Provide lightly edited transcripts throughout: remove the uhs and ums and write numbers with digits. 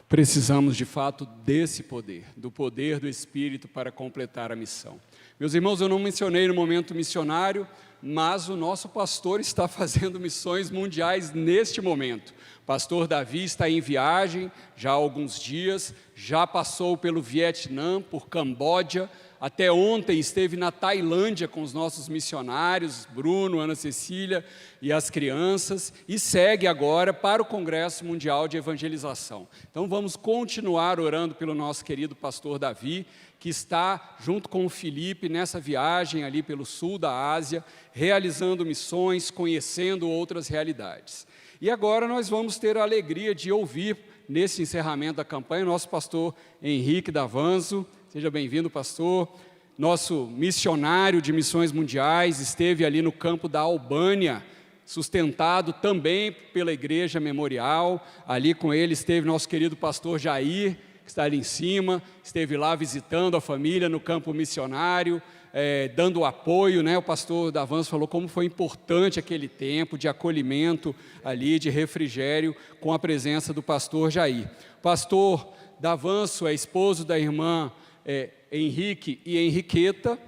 Precisamos, de fato, desse poder, do poder do Espírito para completar a missão. Meus irmãos, eu não mencionei no momento missionário, mas o nosso pastor está fazendo missões mundiais neste momento. O pastor Davi está em viagem já há alguns dias, já passou pelo Vietnã, por Camboja, até ontem esteve na Tailândia com os nossos missionários, Bruno, Ana Cecília e as crianças, e segue agora para o Congresso Mundial de Evangelização. Então vamos continuar orando pelo nosso querido pastor Davi, que está junto com o Felipe nessa viagem ali pelo sul da Ásia, realizando missões, conhecendo outras realidades. E agora nós vamos ter a alegria de ouvir, nesse encerramento da campanha, o nosso pastor Henrique Davanzo. Seja bem-vindo, pastor. Nosso missionário de missões mundiais esteve ali no campo da Albânia, sustentado também pela Igreja Memorial. Ali com ele esteve nosso querido pastor Jair, que está ali em cima, esteve lá visitando a família no campo missionário, dando apoio, né? O pastor Davanço falou como foi importante aquele tempo de acolhimento ali, de refrigério, com a presença do pastor Jair. Pastor Davanço é esposo da irmã Henrique e Henriqueta,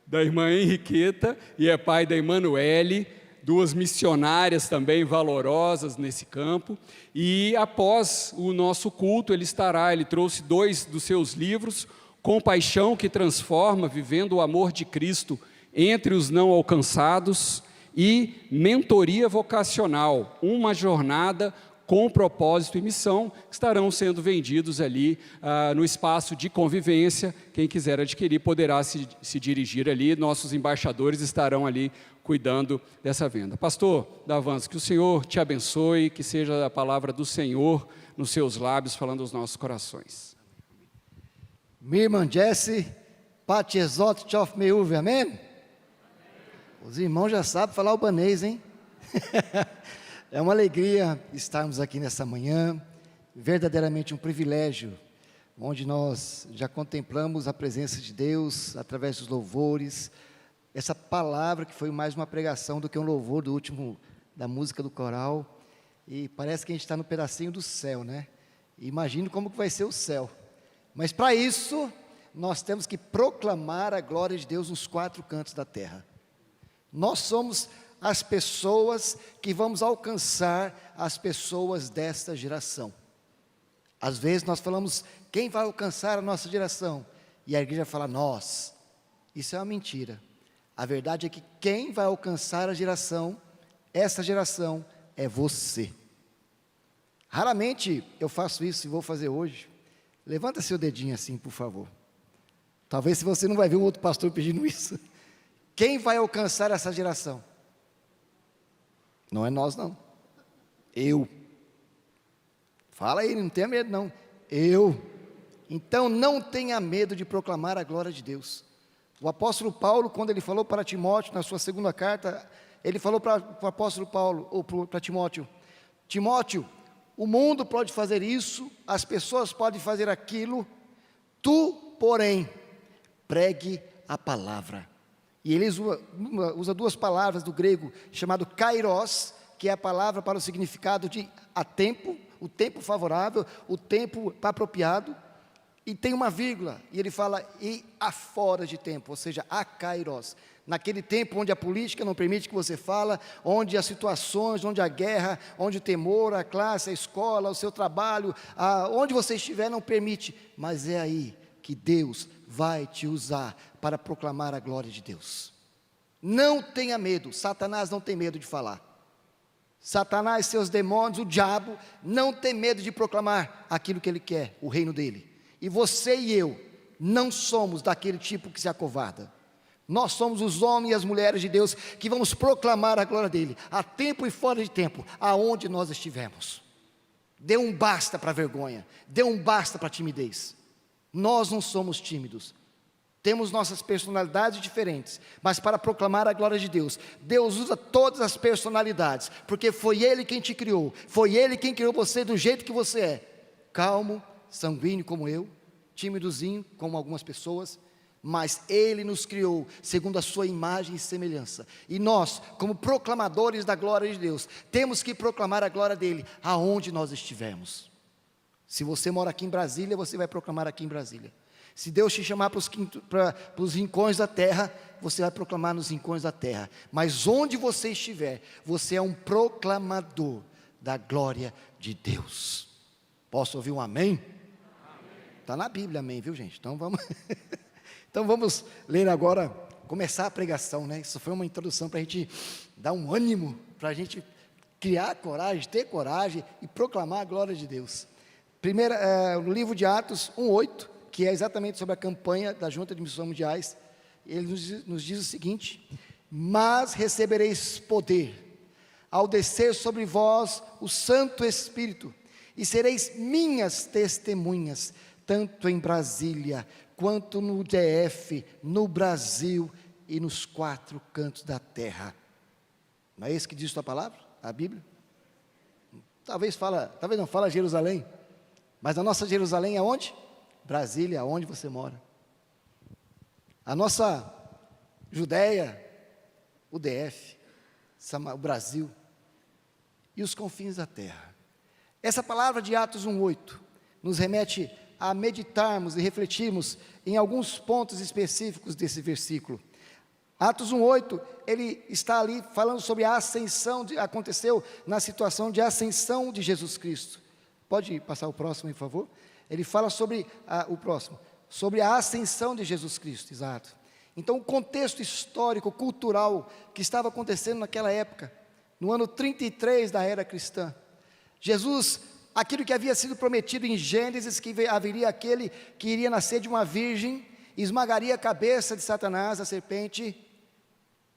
da irmã Henriqueta, e é pai da Emanuele, duas missionárias também valorosas nesse campo. E após o nosso culto, ele trouxe 2 dos seus livros, Compaixão que Transforma, Vivendo o Amor de Cristo entre os Não Alcançados, e Mentoria Vocacional, uma jornada com propósito e missão, que estarão sendo vendidos ali no espaço de convivência. Quem quiser adquirir poderá se dirigir ali, nossos embaixadores estarão ali cuidando dessa venda. Pastor Davanço, que o Senhor te abençoe, que seja a palavra do Senhor nos seus lábios, falando aos nossos corações. Minha irmã Jessie, Pati Exote Tchof Meuve, amém? Os irmãos já sabem falar albanês, hein? É uma alegria estarmos aqui nessa manhã, verdadeiramente um privilégio, onde nós já contemplamos a presença de Deus através dos louvores, essa palavra que foi mais uma pregação do que um louvor da música do coral, e parece que a gente está no pedacinho do céu, né? Imagino como que vai ser o céu, mas para isso, nós temos que proclamar a glória de Deus nos 4 cantos da terra. Nós somos as pessoas que vamos alcançar as pessoas desta geração. Às vezes nós falamos, quem vai alcançar a nossa geração? E a igreja fala, nós. Isso é uma mentira. A verdade é que quem vai alcançar a geração, essa geração, é você. Raramente eu faço isso e vou fazer hoje. Levanta seu dedinho assim, por favor. Talvez se você não vai ver um outro pastor pedindo isso. Quem vai alcançar essa geração? Não é nós não, eu. Fala aí, não tenha medo não, eu. Então não tenha medo de proclamar a glória de Deus. O apóstolo Paulo, quando ele falou para Timóteo, na sua 2ª carta, ele falou para o apóstolo Paulo, ou para Timóteo, Timóteo, o mundo pode fazer isso, as pessoas podem fazer aquilo, tu, porém, pregue a palavra. E ele usa 2 palavras do grego, chamado kairos, que é a palavra para o significado de a tempo, o tempo favorável, o tempo apropriado, e tem uma vírgula, e ele fala, e a fora de tempo, ou seja, a kairos. Naquele tempo onde a política não permite que você fale, onde as situações, onde a guerra, onde o temor, a classe, a escola, o seu trabalho, onde você estiver não permite, mas é aí que Deus vai te usar para proclamar a glória de Deus. Não tenha medo, Satanás não tem medo de falar. Satanás, seus demônios, o diabo, não tem medo de proclamar aquilo que ele quer, o reino dele. E você e eu, não somos daquele tipo que se acovarda. Nós somos os homens e as mulheres de Deus, que vamos proclamar a glória dele, a tempo e fora de tempo, aonde nós estivermos. Dê um basta para a vergonha, dê um basta para a timidez. Nós não somos tímidos, temos nossas personalidades diferentes, mas para proclamar a glória de Deus, Deus usa todas as personalidades, porque foi Ele quem te criou, foi Ele quem criou você do jeito que você é, calmo, sanguíneo como eu, tímidozinho como algumas pessoas, mas Ele nos criou segundo a sua imagem e semelhança, e nós, como proclamadores da glória de Deus, temos que proclamar a glória dEle, aonde nós estivermos. Se você mora aqui em Brasília, você vai proclamar aqui em Brasília. Se Deus te chamar para os rincões da terra, você vai proclamar nos rincões da terra. Mas onde você estiver, você é um proclamador da glória de Deus. Posso ouvir um amém? Está na Bíblia, amém, viu, gente? Então vamos, então vamos ler agora, começar a pregação, né? Isso foi uma introdução para a gente dar um ânimo, para a gente criar coragem, ter coragem e proclamar a glória de Deus. No livro de Atos 1:8, que é exatamente sobre a campanha da Junta de Missões Mundiais, ele nos diz o seguinte: mas recebereis poder, ao descer sobre vós o Santo Espírito, e sereis minhas testemunhas, tanto em Brasília, quanto no DF, no Brasil e nos 4 cantos da terra. Não é isso que diz a palavra, a Bíblia? Talvez não fala Jerusalém, mas a nossa Jerusalém é onde? Brasília, onde você mora. A nossa Judéia, o DF, o Brasil e os confins da terra. Essa palavra de Atos 1:8 nos remete a meditarmos e refletirmos em alguns pontos específicos desse versículo. Atos 1:8, ele está ali falando sobre a ascensão, aconteceu na situação de ascensão de Jesus Cristo. Pode passar o próximo, por favor? Ele fala sobre sobre a ascensão de Jesus Cristo, exato. Então, o contexto histórico, cultural, que estava acontecendo naquela época, no ano 33 da era cristã, Jesus, aquilo que havia sido prometido em Gênesis, que haveria aquele que iria nascer de uma virgem, esmagaria a cabeça de Satanás, a serpente,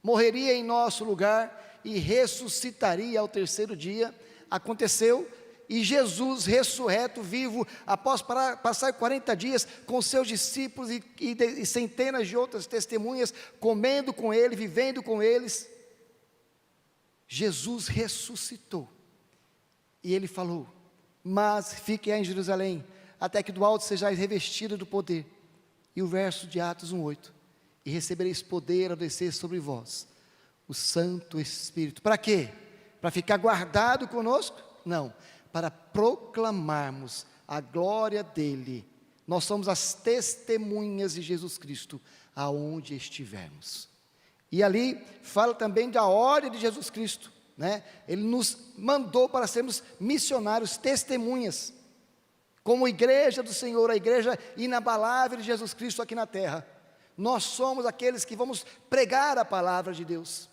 morreria em nosso lugar e ressuscitaria ao 3º dia, aconteceu. E Jesus, ressurreto, vivo, após passar 40 dias com seus discípulos e centenas de outras testemunhas, comendo com ele, vivendo com eles, Jesus ressuscitou. E ele falou: mas fiquem em Jerusalém, até que do alto sejais revestidos do poder. E o verso de Atos 1:8: e recebereis poder ao descer sobre vós o Santo Espírito. Para quê? Para ficar guardado conosco? Não, para proclamarmos a glória dEle. Nós somos as testemunhas de Jesus Cristo, aonde estivermos. E ali fala também da ordem de Jesus Cristo, né? Ele nos mandou para sermos missionários, testemunhas, como igreja do Senhor, a igreja inabalável de Jesus Cristo aqui na terra. Nós somos aqueles que vamos pregar a palavra de Deus.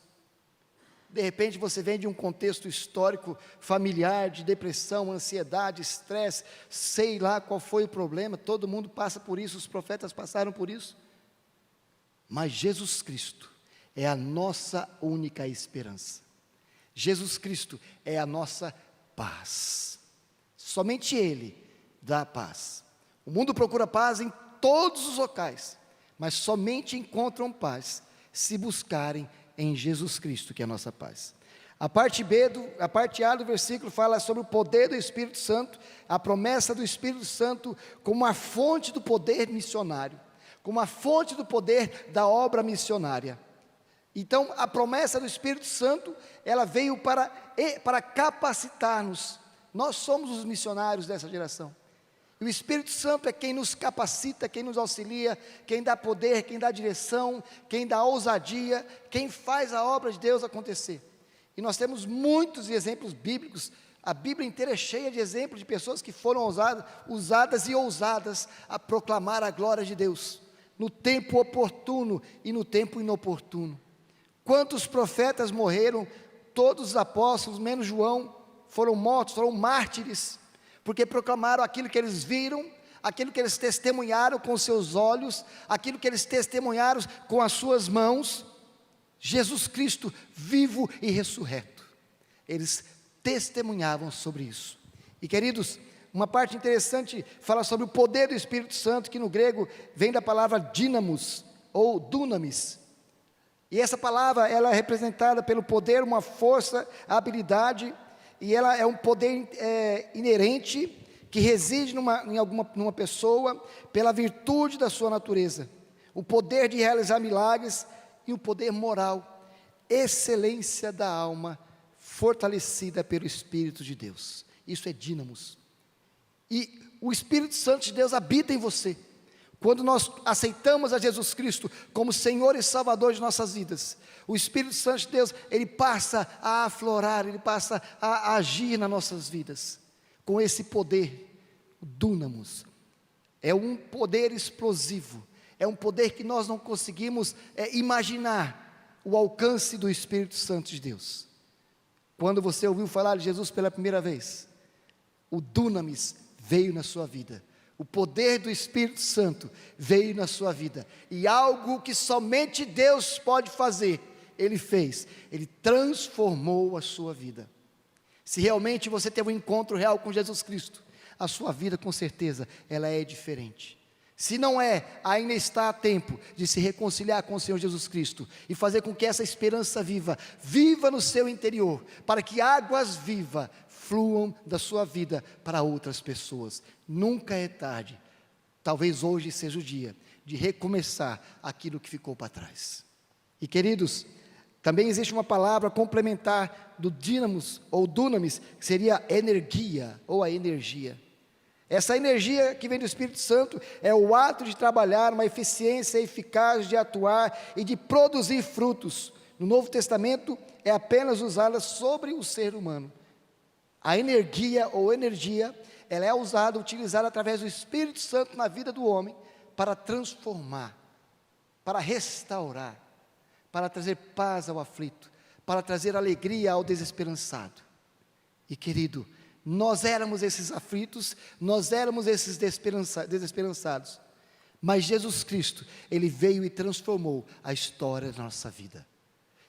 De repente você vem de um contexto histórico, familiar, de depressão, ansiedade, estresse, sei lá qual foi o problema, todo mundo passa por isso, os profetas passaram por isso. Mas Jesus Cristo é a nossa única esperança. Jesus Cristo é a nossa paz. Somente Ele dá a paz. O mundo procura paz em todos os locais, mas somente encontram paz se buscarem em Jesus Cristo, que é a nossa paz. A parte A do versículo fala sobre o poder do Espírito Santo, a promessa do Espírito Santo como a fonte do poder missionário, como a fonte do poder da obra missionária. Então, a promessa do Espírito Santo, ela veio para capacitar-nos. Nós somos os missionários dessa geração. E o Espírito Santo é quem nos capacita, quem nos auxilia, quem dá poder, quem dá direção, quem dá ousadia, quem faz a obra de Deus acontecer. E nós temos muitos exemplos bíblicos, a Bíblia inteira é cheia de exemplos de pessoas que foram usadas e ousadas a proclamar a glória de Deus, no tempo oportuno e no tempo inoportuno. Quantos profetas morreram? Todos os apóstolos, menos João, foram mortos, foram mártires, porque proclamaram aquilo que eles viram, aquilo que eles testemunharam com seus olhos, aquilo que eles testemunharam com as suas mãos, Jesus Cristo vivo e ressurreto. Eles testemunhavam sobre isso. E queridos, uma parte interessante fala sobre o poder do Espírito Santo, que no grego vem da palavra dínamos, ou dunamis. E essa palavra, ela é representada pelo poder, uma força, habilidade, e ela é um poder inerente, que reside numa pessoa, pela virtude da sua natureza, o poder de realizar milagres, e o poder moral, excelência da alma, fortalecida pelo Espírito de Deus. Isso é dínamos. E o Espírito Santo de Deus habita em você. Quando nós aceitamos a Jesus Cristo como Senhor e Salvador de nossas vidas, o Espírito Santo de Deus, ele passa a aflorar, ele passa a agir nas nossas vidas, com esse poder, o Dunamis. É um poder explosivo, é um poder que nós não conseguimos imaginar o alcance do Espírito Santo de Deus. Quando você ouviu falar de Jesus pela primeira vez, o Dunamis veio na sua vida, o poder do Espírito Santo veio na sua vida, e algo que somente Deus pode fazer, Ele fez, Ele transformou a sua vida. Se realmente você teve um encontro real com Jesus Cristo, a sua vida com certeza, ela é diferente. Se não é, ainda está a tempo de se reconciliar com o Senhor Jesus Cristo, e fazer com que essa esperança viva no seu interior, para que águas vivas fluam da sua vida para outras pessoas. Nunca é tarde, talvez hoje seja o dia de recomeçar aquilo que ficou para trás. E queridos, também existe uma palavra complementar do Dunamis, ou Dunamis, que seria energia, ou a energia. Essa energia que vem do Espírito Santo é o ato de trabalhar, uma eficiência eficaz de atuar e de produzir frutos. No Novo Testamento é apenas usada sobre o ser humano. A energia ou energia, ela é usada, utilizada através do Espírito Santo na vida do homem para transformar, para restaurar, para trazer paz ao aflito, para trazer alegria ao desesperançado. E querido, nós éramos esses aflitos, nós éramos esses desesperançados, mas Jesus Cristo, Ele veio e transformou a história da nossa vida.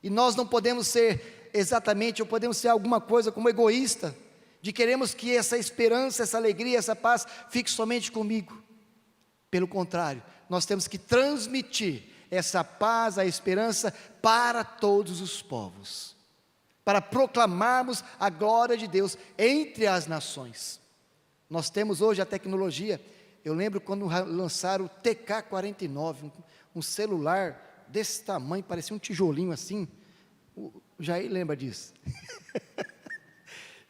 E nós não podemos ser exatamente, ou podemos ser alguma coisa como egoísta, de queremos que essa esperança, essa alegria, essa paz fique somente comigo. Pelo contrário, nós temos que transmitir essa paz, a esperança para todos os povos, para proclamarmos a glória de Deus entre as nações. Nós temos hoje a tecnologia. Eu lembro quando lançaram o TK-49, um celular desse tamanho, parecia um tijolinho assim. O Jair lembra disso.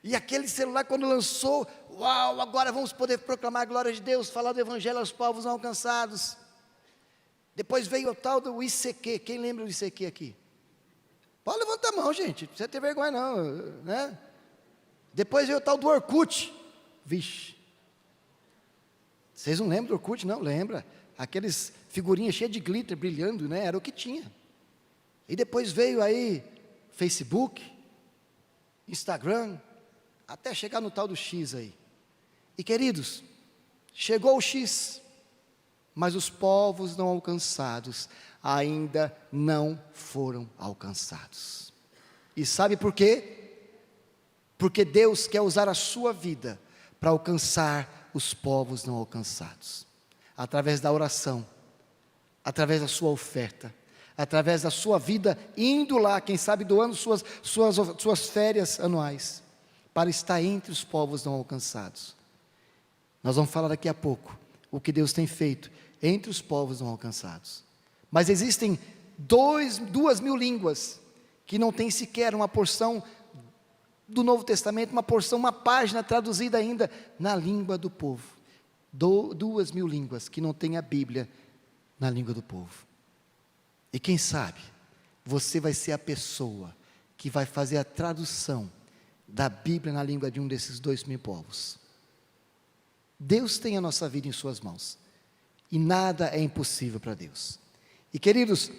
E aquele celular, quando lançou, uau, agora vamos poder proclamar a glória de Deus, falar do Evangelho aos povos não alcançados. Depois veio o tal do ICQ. Quem lembra do ICQ aqui? Pode levantar a mão, gente, não precisa ter vergonha não, né? Depois veio o tal do Orkut. Vixe, vocês não lembram do Orkut? Não, lembra? Aqueles figurinhas cheias de glitter, brilhando, né? Era o que tinha. E depois veio aí Facebook, Instagram, até chegar no tal do X aí. E queridos, chegou o X, mas os povos não alcançados ainda não foram alcançados. E sabe por quê? Porque Deus quer usar a sua vida para alcançar os povos não alcançados, através da oração, através da sua oferta, através da sua vida, indo lá, quem sabe doando suas férias anuais, para estar entre os povos não alcançados. Nós vamos falar daqui a pouco o que Deus tem feito entre os povos não alcançados. Mas existem 2.000 línguas que não tem sequer uma porção do Novo Testamento, uma página traduzida ainda na língua do povo. 2.000 línguas que não tem a Bíblia na língua do povo. E quem sabe, você vai ser a pessoa que vai fazer a tradução da Bíblia na língua de um desses 2.000 povos. Deus tem a nossa vida em suas mãos, e nada é impossível para Deus. E queridos,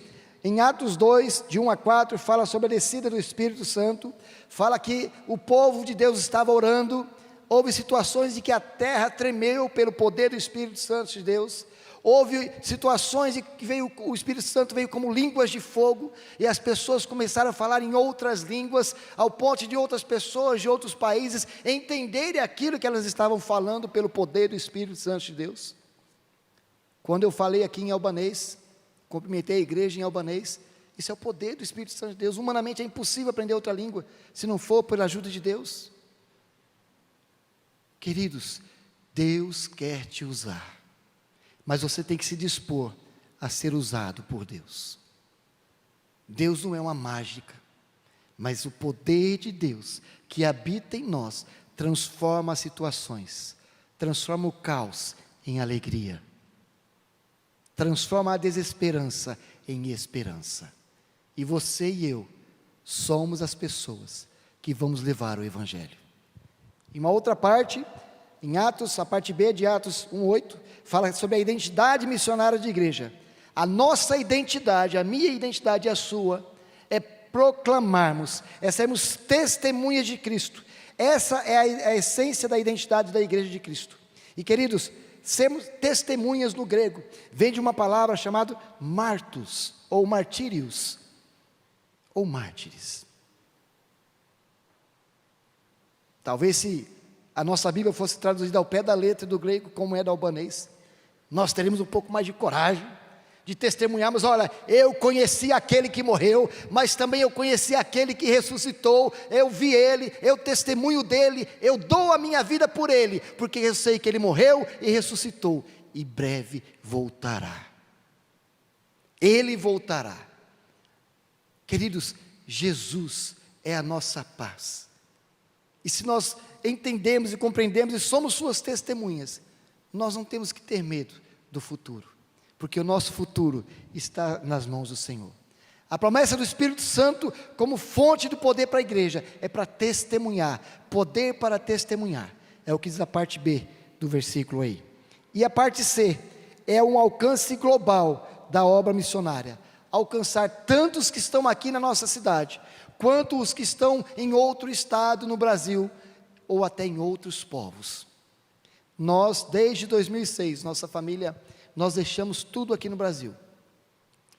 em Atos 2, de 1 a 4, fala sobre a descida do Espírito Santo, fala que o povo de Deus estava orando, houve situações em que a terra tremeu pelo poder do Espírito Santo de Deus, houve situações em que o Espírito Santo veio como línguas de fogo, e as pessoas começaram a falar em outras línguas, ao ponto de outras pessoas de outros países entenderem aquilo que elas estavam falando pelo poder do Espírito Santo de Deus. Quando eu falei aqui em albanês, cumprimentei a igreja em albanês, isso é o poder do Espírito Santo de Deus. Humanamente é impossível aprender outra língua, se não for pela ajuda de Deus. Queridos, Deus quer te usar, mas você tem que se dispor a ser usado por Deus. Deus não é uma mágica, mas o poder de Deus que habita em nós transforma as situações, transforma o caos em alegria, transforma a desesperança em esperança. E você e eu somos as pessoas que vamos levar o Evangelho. Em uma outra parte, em Atos, a parte B de Atos 1:8, fala sobre a identidade missionária de igreja. A nossa identidade, a minha identidade e a sua, é proclamarmos, é sermos testemunhas de Cristo. Essa é a essência da identidade da igreja de Cristo. E queridos, sermos testemunhas no grego, vem de uma palavra chamada martus, ou martírios, ou mártires. Talvez se a nossa Bíblia fosse traduzida ao pé da letra do grego, como é do albanês, nós teríamos um pouco mais de coragem, de testemunharmos, olha, eu conheci aquele que morreu, mas também eu conheci aquele que ressuscitou, eu vi ele, eu testemunho dele, eu dou a minha vida por ele, porque eu sei que ele morreu e ressuscitou, e breve voltará. Ele voltará. Queridos, Jesus é a nossa paz. E se nós entendemos e compreendemos e somos suas testemunhas, nós não temos que ter medo do futuro, porque o nosso futuro está nas mãos do Senhor. A promessa do Espírito Santo como fonte do poder para a igreja é para testemunhar, poder para testemunhar, é o que diz a parte B do versículo aí. E a parte C é um alcance global da obra missionária, alcançar tanto os que estão aqui na nossa cidade, quanto os que estão em outro estado no Brasil, ou até em outros povos. Nós, desde 2006, nossa família, nós deixamos tudo aqui no Brasil,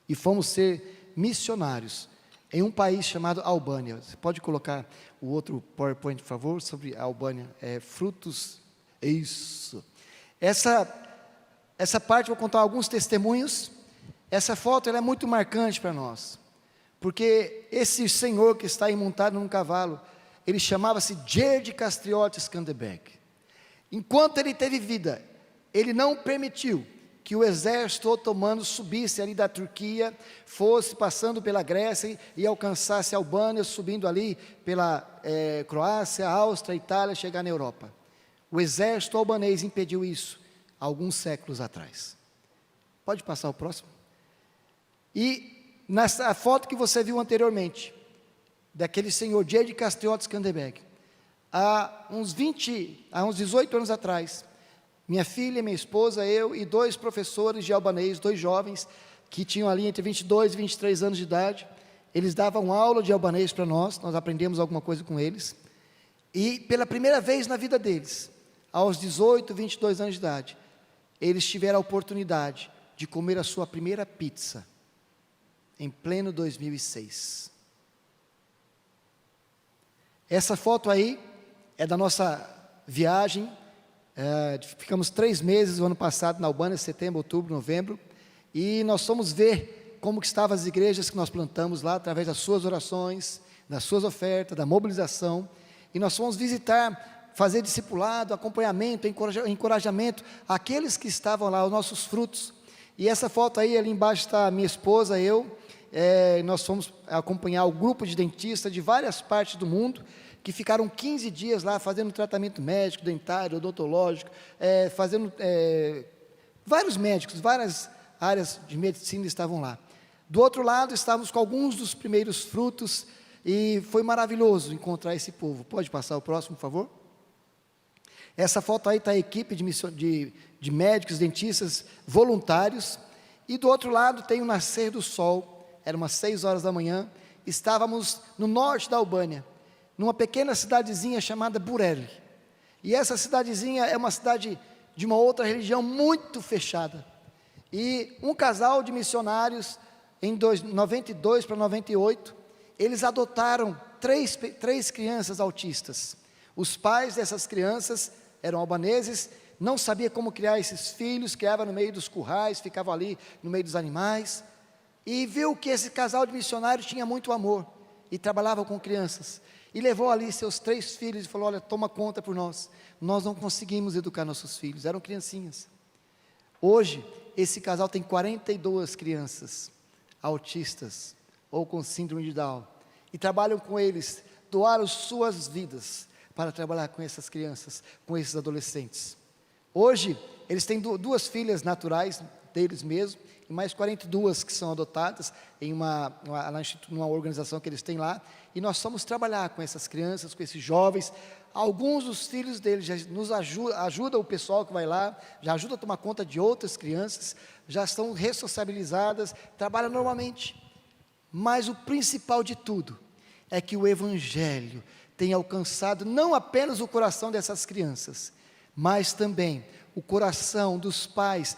e fomos ser missionários, em um país chamado Albânia. Você pode colocar o outro PowerPoint, por favor, sobre a Albânia, frutos, isso. Essa parte, vou contar alguns testemunhos. Essa foto ela é muito marcante para nós, porque esse senhor que está aí montado num cavalo, ele chamava-se Gerd Castriotis Skanderbeg. Enquanto ele teve vida, ele não permitiu que o exército otomano subisse ali da Turquia, fosse passando pela Grécia e alcançasse a Albânia, subindo ali pela Croácia, Áustria, Itália, chegar na Europa. O exército albanês impediu isso há alguns séculos atrás. Pode passar o próximo? E nessa foto que você viu anteriormente, daquele senhor Gerd Castriotis Skanderbeg, há uns 18 anos atrás, minha filha, minha esposa, eu e 2 professores de albanês, 2 jovens, que tinham ali entre 22 e 23 anos de idade, eles davam aula de albanês para nós aprendemos alguma coisa com eles, e pela primeira vez na vida deles, aos 18, 22 anos de idade, eles tiveram a oportunidade de comer a sua primeira pizza, em pleno 2006. Essa foto aí é da nossa viagem, ficamos 3 meses o ano passado na Albânia, setembro, outubro, novembro, e nós fomos ver como que estavam as igrejas que nós plantamos lá, através das suas orações, das suas ofertas, da mobilização, e nós fomos visitar, fazer discipulado, acompanhamento, encorajamento, aqueles que estavam lá, os nossos frutos. E essa foto aí, ali embaixo está a minha esposa, eu, nós fomos acompanhar o grupo de dentistas de várias partes do mundo, que ficaram 15 dias lá, fazendo tratamento médico, dentário, odontológico, fazendo, vários médicos, várias áreas de medicina estavam lá. Do outro lado, estávamos com alguns dos primeiros frutos, e foi maravilhoso encontrar esse povo. Pode passar o próximo, por favor? Essa foto aí está a equipe de médicos, dentistas, voluntários, e do outro lado tem o nascer do sol, eram umas 6 horas da manhã, estávamos no norte da Albânia, numa pequena cidadezinha chamada Bureli, e essa cidadezinha é uma cidade de uma outra religião muito fechada, e um casal de missionários, em 92 para 98, eles adotaram três crianças autistas. Os pais dessas crianças eram albaneses, não sabiam como criar esses filhos, criavam no meio dos currais, ficavam ali no meio dos animais, e viu que esse casal de missionários tinha muito amor, e trabalhava com crianças, e levou ali seus 3 filhos, e falou, olha, toma conta por nós não conseguimos educar nossos filhos, eram criancinhas. Hoje, esse casal tem 42 crianças, autistas, ou com síndrome de Down, e trabalham com eles, doaram suas vidas, para trabalhar com essas crianças, com esses adolescentes. Hoje, eles têm duas filhas naturais deles mesmos, e mais 42 que são adotadas em uma organização que eles têm lá, e nós vamos trabalhar com essas crianças, com esses jovens. Alguns dos filhos deles já nos ajuda o pessoal que vai lá, já ajuda a tomar conta de outras crianças, já estão ressociabilizadas, trabalham normalmente. Mas o principal de tudo é que o Evangelho tem alcançado não apenas o coração dessas crianças, mas também o coração dos pais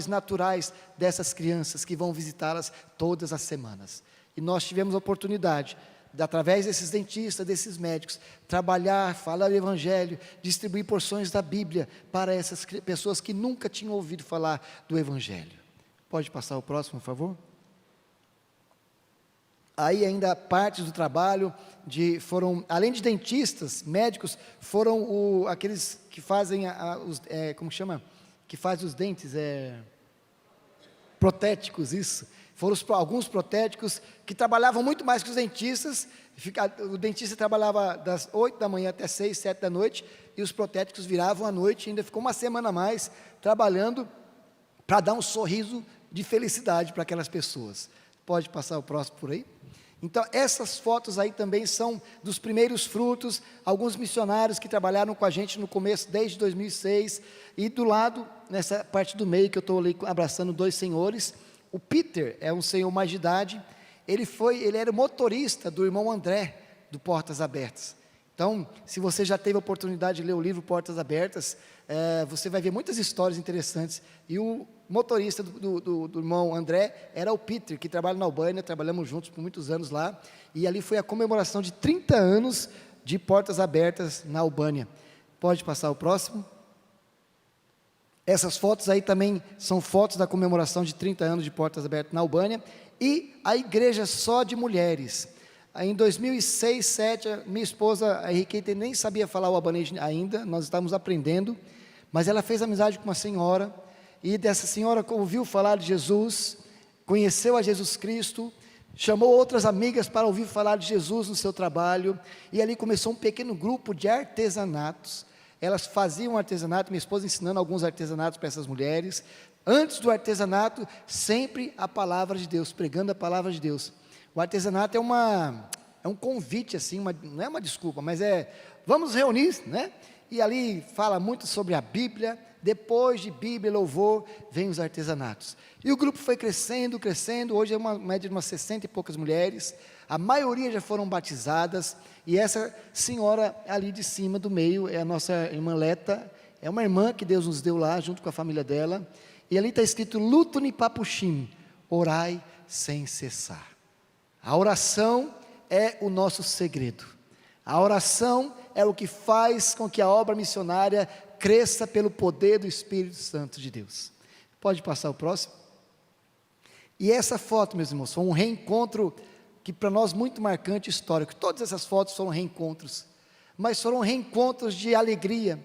naturais dessas crianças que vão visitá-las todas as semanas. E nós tivemos a oportunidade, através desses dentistas, desses médicos, trabalhar, falar o Evangelho, distribuir porções da Bíblia para essas pessoas que nunca tinham ouvido falar do Evangelho. Pode passar o próximo, por favor? Aí ainda partes do trabalho, além de dentistas, médicos, foram aqueles que fazem, que faz os dentes, protéticos, isso. Foram alguns protéticos que trabalhavam muito mais que os dentistas. O dentista trabalhava das 8 da manhã até 6, 7 da noite, e os protéticos viravam à noite, ainda ficou uma semana a mais trabalhando para dar um sorriso de felicidade para aquelas pessoas. Pode passar o próximo por aí? Então, essas fotos aí também são dos primeiros frutos, alguns missionários que trabalharam com a gente no começo, desde 2006, e do lado, nessa parte do meio, que eu estou ali abraçando dois senhores, o Peter é um senhor mais de idade, ele era motorista do irmão André, do Portas Abertas. Então, se você já teve a oportunidade de ler o livro Portas Abertas, você vai ver muitas histórias interessantes, e o motorista do irmão André era o Peter, que trabalha na Albânia, trabalhamos juntos por muitos anos lá, e ali foi a comemoração de 30 anos de Portas Abertas na Albânia. Pode passar o próximo? Essas fotos aí também são fotos da comemoração de 30 anos de Portas Abertas na Albânia, e a igreja só de mulheres. Em 2006, 2007, minha esposa, a Henriqueta, nem sabia falar o albanês ainda, nós estávamos aprendendo, mas ela fez amizade com uma senhora, e dessa senhora ouviu falar de Jesus, conheceu a Jesus Cristo, chamou outras amigas para ouvir falar de Jesus no seu trabalho, e ali começou um pequeno grupo de artesanatos. Elas faziam artesanato, minha esposa ensinando alguns artesanatos para essas mulheres. Antes do artesanato, sempre a palavra de Deus, pregando a palavra de Deus. O artesanato é um convite, assim, não é uma desculpa, mas vamos reunir, né? E ali fala muito sobre a Bíblia. Depois de Bíblia e louvor, vem os artesanatos. E o grupo foi crescendo, hoje é uma média de umas 60 e poucas mulheres, a maioria já foram batizadas, e essa senhora ali de cima, do meio, é a nossa irmã Leta, é uma irmã que Deus nos deu lá, junto com a família dela, e ali está escrito, Lutuni Papuchim, orai sem cessar. A oração é o nosso segredo, a oração é o que faz com que a obra missionária cresça pelo poder do Espírito Santo de Deus. Pode passar o próximo? E essa foto, meus irmãos, foi um reencontro que para nós muito marcante, histórico. Todas essas fotos foram reencontros, mas foram reencontros de alegria,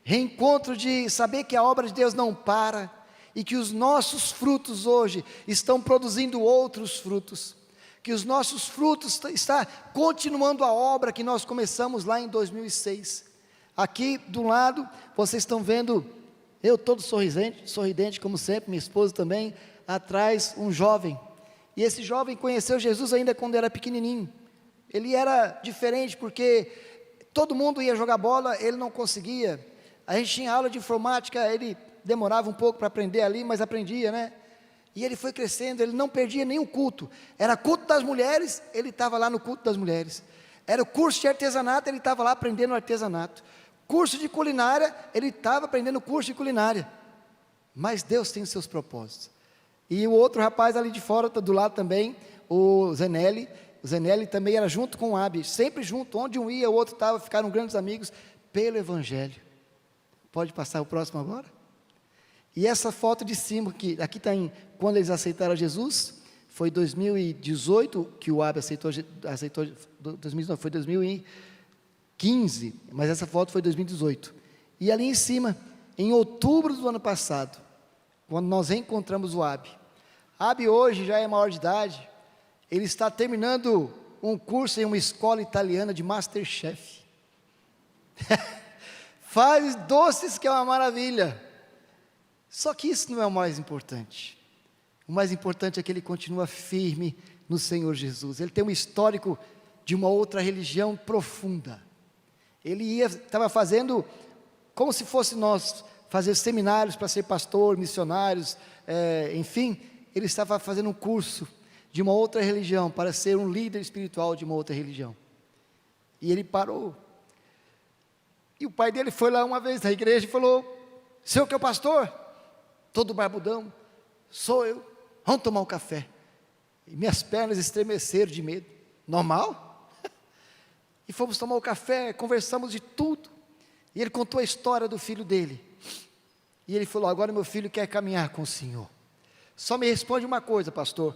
reencontro de saber que a obra de Deus não para, e que os nossos frutos hoje estão produzindo outros frutos, que os nossos frutos está continuando a obra que nós começamos lá em 2006. Aqui do lado, vocês estão vendo, eu todo sorridente como sempre, minha esposa também, atrás um jovem, e esse jovem conheceu Jesus ainda quando era pequenininho. Ele era diferente porque todo mundo ia jogar bola, ele não conseguia. A gente tinha aula de informática, ele demorava um pouco para aprender ali, mas aprendia, né? E ele foi crescendo, ele não perdia nenhum culto. Era culto das mulheres, ele estava lá no culto das mulheres. Era o curso de artesanato, ele estava lá aprendendo artesanato. Curso de culinária, ele estava aprendendo curso de culinária. Mas Deus tem os seus propósitos. E o outro rapaz ali de fora, do lado também, o Zenelli também era junto com o Abi, sempre junto, onde um ia, o outro estava, ficaram grandes amigos pelo Evangelho. Pode passar o próximo agora? E essa foto de cima, aqui está quando eles aceitaram Jesus, foi 2018 que o Abi aceitou 2019, foi 2015, mas essa foto foi 2018. E ali em cima, em outubro do ano passado, quando nós reencontramos o Abi hoje já é maior de idade, ele está terminando um curso em uma escola italiana de Masterchef. faz doces, que é uma maravilha. Só que isso não é o mais importante. O mais importante é que ele continua firme no Senhor Jesus. Ele tem um histórico de uma outra religião profunda. Ele estava fazendo, como se fosse nós, fazer seminários para ser pastor, missionários, enfim, ele estava fazendo um curso de uma outra religião, para ser um líder espiritual de uma outra religião. E ele parou. E o pai dele foi lá uma vez na igreja e falou: seu que é o pastor? Todo barbudão, sou eu, vamos tomar um café. E minhas pernas estremeceram de medo. Normal? E fomos tomar um café, conversamos de tudo. E ele contou a história do filho dele. E ele falou: agora meu filho quer caminhar com o Senhor. Só me responde uma coisa, pastor: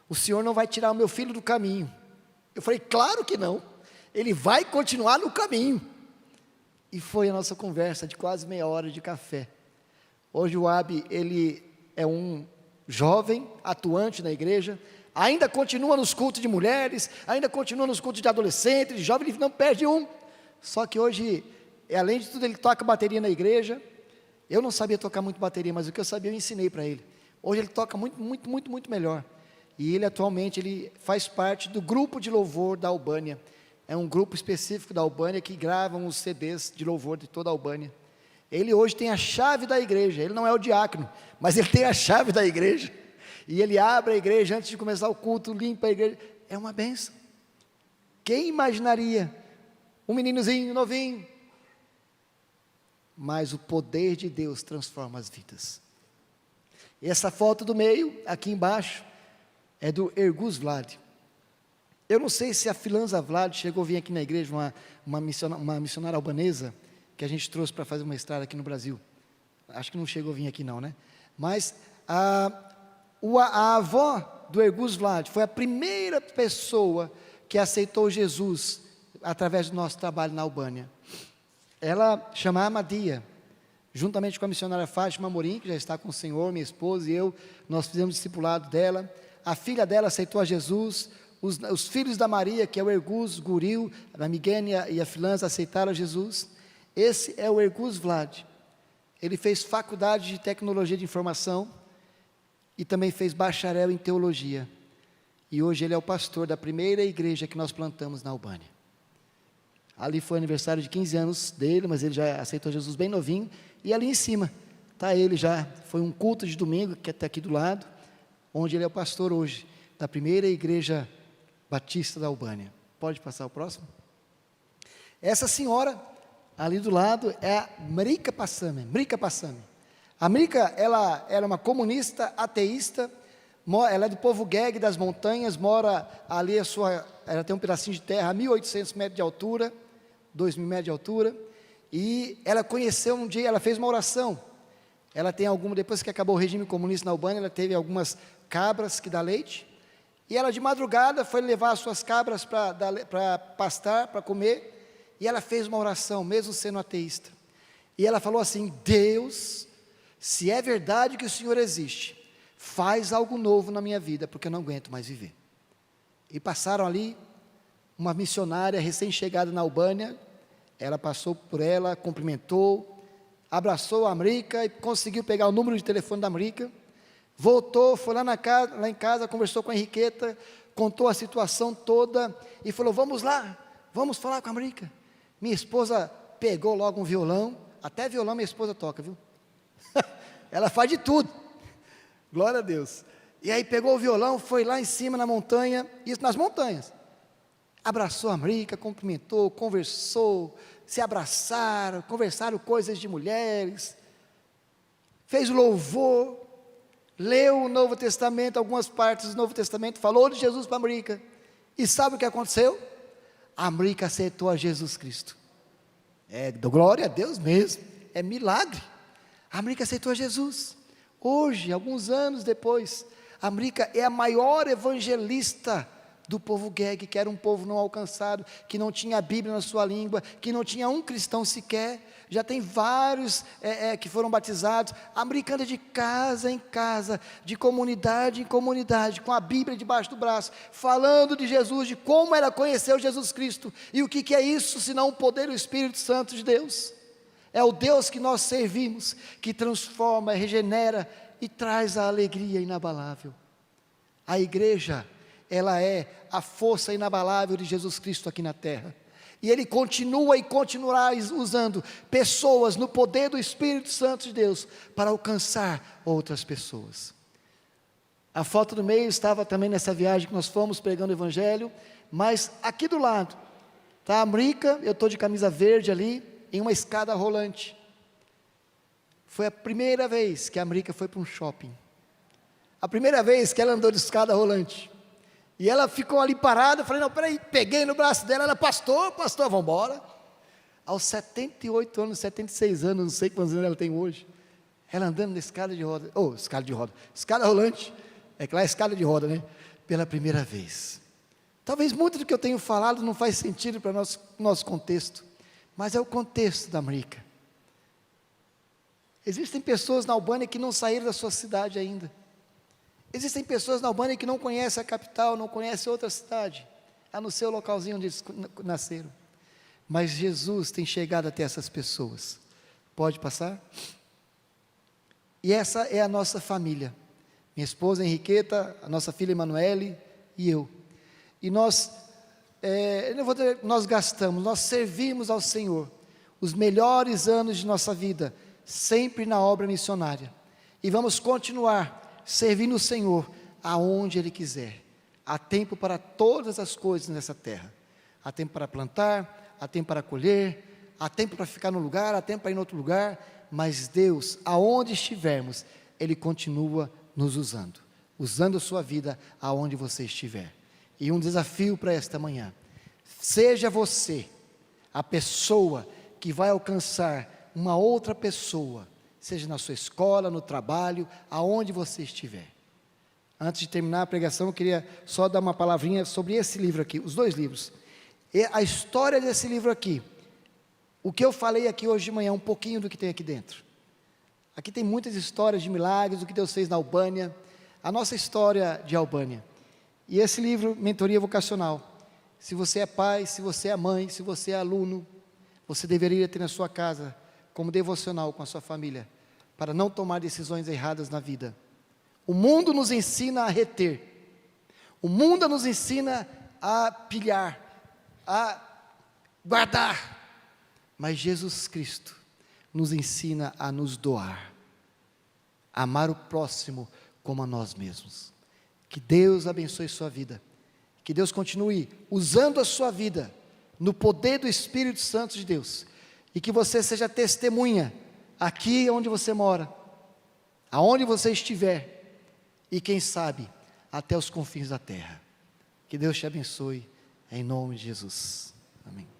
o Senhor não vai tirar o meu filho do caminho. Eu falei: claro que não, ele vai continuar no caminho. E foi a nossa conversa de quase meia hora de café. Hoje o Abi, ele é um jovem atuante na igreja, ainda continua nos cultos de mulheres, ainda continua nos cultos de adolescentes, de jovens, ele não perde um. Só que hoje, além de tudo, ele toca bateria na igreja. Eu não sabia tocar muito bateria, mas o que eu sabia eu ensinei para ele. Hoje ele toca muito melhor. E ele atualmente ele faz parte do grupo de louvor da Albânia. É um grupo específico da Albânia que gravam os CDs de louvor de toda a Albânia. Ele hoje tem a chave da igreja. Ele não é o diácono, mas ele tem a chave da igreja. E ele abre a igreja antes de começar o culto, limpa a igreja. É uma bênção. Quem imaginaria um meninozinho novinho? Mas o poder de Deus transforma as vidas. E essa foto do meio, aqui embaixo, é do Ergus Vlad. Eu não sei se a Filanza Vlad chegou a vir aqui na igreja, uma missionária albanesa, que a gente trouxe para fazer uma estrada aqui no Brasil. Acho que não chegou a vir aqui não, né? Mas a avó do Ergus Vlad foi a primeira pessoa que aceitou Jesus através do nosso trabalho na Albânia. Ela chama Amadia, juntamente com a missionária Fátima Amorim, que já está com o Senhor, minha esposa e eu, nós fizemos discipulado dela. A filha dela aceitou a Jesus. Os filhos da Maria, que é o Ergus, Guril, a Migênia e a Filanza, aceitaram a Jesus. Esse é o Ergus Vlad. Ele fez faculdade de tecnologia de informação e também fez bacharel em teologia. E hoje ele é o pastor da primeira igreja que nós plantamos na Albânia. Ali foi o aniversário de 15 anos dele, mas ele já aceitou Jesus bem novinho. E ali em cima está ele já. Foi um culto de domingo, que está aqui do lado, onde ele é o pastor hoje, da primeira igreja batista da Albânia. Pode passar o próximo? Essa senhora, ali do lado, é a Mrika Passame. A Mrika, ela era uma comunista, ateísta, ela é do povo Geg das montanhas, mora ali, ela tem um pedacinho de terra a 1.800 metros de altura, 2.000 metros de altura, e ela conheceu um dia, ela fez uma oração. Ela tem depois que acabou o regime comunista na Albânia, ela teve algumas cabras que dá leite, e ela de madrugada foi levar as suas cabras para pastar, para comer, e ela fez uma oração, mesmo sendo ateísta. E ela falou assim: Deus, se é verdade que o Senhor existe, faz algo novo na minha vida, porque eu não aguento mais viver. E passaram ali, uma missionária recém-chegada na Albânia, ela passou por ela, cumprimentou, abraçou a Mrika e conseguiu pegar o número de telefone da Mrika, voltou, foi lá em casa, conversou com a Henriqueta, contou a situação toda e falou: vamos lá, vamos falar com a Mrika. Minha esposa pegou logo um violão, até violão minha esposa toca, viu? Ela faz de tudo, glória a Deus. E aí pegou o violão, foi lá em cima na montanha, isso nas montanhas, abraçou a Mrika, cumprimentou, conversou, se abraçaram, conversaram coisas de mulheres, fez louvor, leu o Novo Testamento, algumas partes do Novo Testamento, falou de Jesus para a Mrika, e sabe o que aconteceu? A Mrika aceitou a Jesus Cristo. Glória a Deus mesmo, é milagre. A Mrika aceitou a Jesus. Hoje, alguns anos depois, a Mrika é a maior evangelista do povo Geg, que era um povo não alcançado, que não tinha a Bíblia na sua língua, que não tinha um cristão sequer. Já tem vários que foram batizados. A Mrika anda de casa em casa, de comunidade em comunidade, com a Bíblia debaixo do braço, falando de Jesus, de como ela conheceu Jesus Cristo, e o que é isso, senão o poder do Espírito Santo de Deus. É o Deus que nós servimos, que transforma, regenera e traz a alegria inabalável. A igreja, ela é a força inabalável de Jesus Cristo aqui na terra. E Ele continua e continuará usando pessoas no poder do Espírito Santo de Deus para alcançar outras pessoas. A foto do meio estava também nessa viagem que nós fomos pregando o Evangelho, mas aqui do lado está a Amrica, eu estou de camisa verde ali, em uma escada rolante. Foi a primeira vez que a Amrica foi para um shopping. A primeira vez que ela andou de escada rolante. E ela ficou ali parada, falei, não, peraí, peguei no braço dela, ela, pastor, vamos embora. Aos 78 anos, 76 anos, não sei quantos anos ela tem hoje, ela andando na escada de roda, escada rolante, é que lá é escada de roda, né? Pela primeira vez. Talvez muito do que eu tenho falado não faz sentido para nosso contexto, mas é o contexto da Amrica. Existem pessoas na Albânia que não saíram da sua cidade ainda. Existem pessoas na Albânia que não conhecem a capital, não conhecem outra cidade, a no seu localzinho onde eles nasceram. Mas Jesus tem chegado até essas pessoas. Pode passar? E essa é a nossa família. Minha esposa Henriqueta, a nossa filha Emanuele e eu. E nós gastamos, nós servimos ao Senhor os melhores anos de nossa vida, sempre na obra missionária. E vamos continuar servindo o Senhor aonde Ele quiser. Há tempo para todas as coisas nessa terra. Há tempo para plantar, há tempo para colher, há tempo para ficar num lugar, há tempo para ir em outro lugar, mas Deus, aonde estivermos, Ele continua nos usando a sua vida aonde você estiver. E um desafio para esta manhã: seja você a pessoa que vai alcançar uma outra pessoa, seja na sua escola, no trabalho, aonde você estiver. Antes de terminar a pregação, eu queria só dar uma palavrinha sobre esse livro aqui, os dois livros. E a história desse livro aqui, o que eu falei aqui hoje de manhã, um pouquinho do que tem aqui dentro. Aqui tem muitas histórias de milagres, do que Deus fez na Albânia, a nossa história de Albânia. E esse livro, Mentoria Vocacional, se você é pai, se você é mãe, se você é aluno, você deveria ter na sua casa, como devocional com a sua família, para não tomar decisões erradas na vida. O mundo nos ensina a reter, o mundo nos ensina a pilhar, a guardar, mas Jesus Cristo nos ensina a nos doar, a amar o próximo como a nós mesmos. Que Deus abençoe sua vida, que Deus continue usando a sua vida no poder do Espírito Santo de Deus, e que você seja testemunha aqui onde você mora, aonde você estiver, e quem sabe até os confins da terra. Que Deus te abençoe, em nome de Jesus. Amém.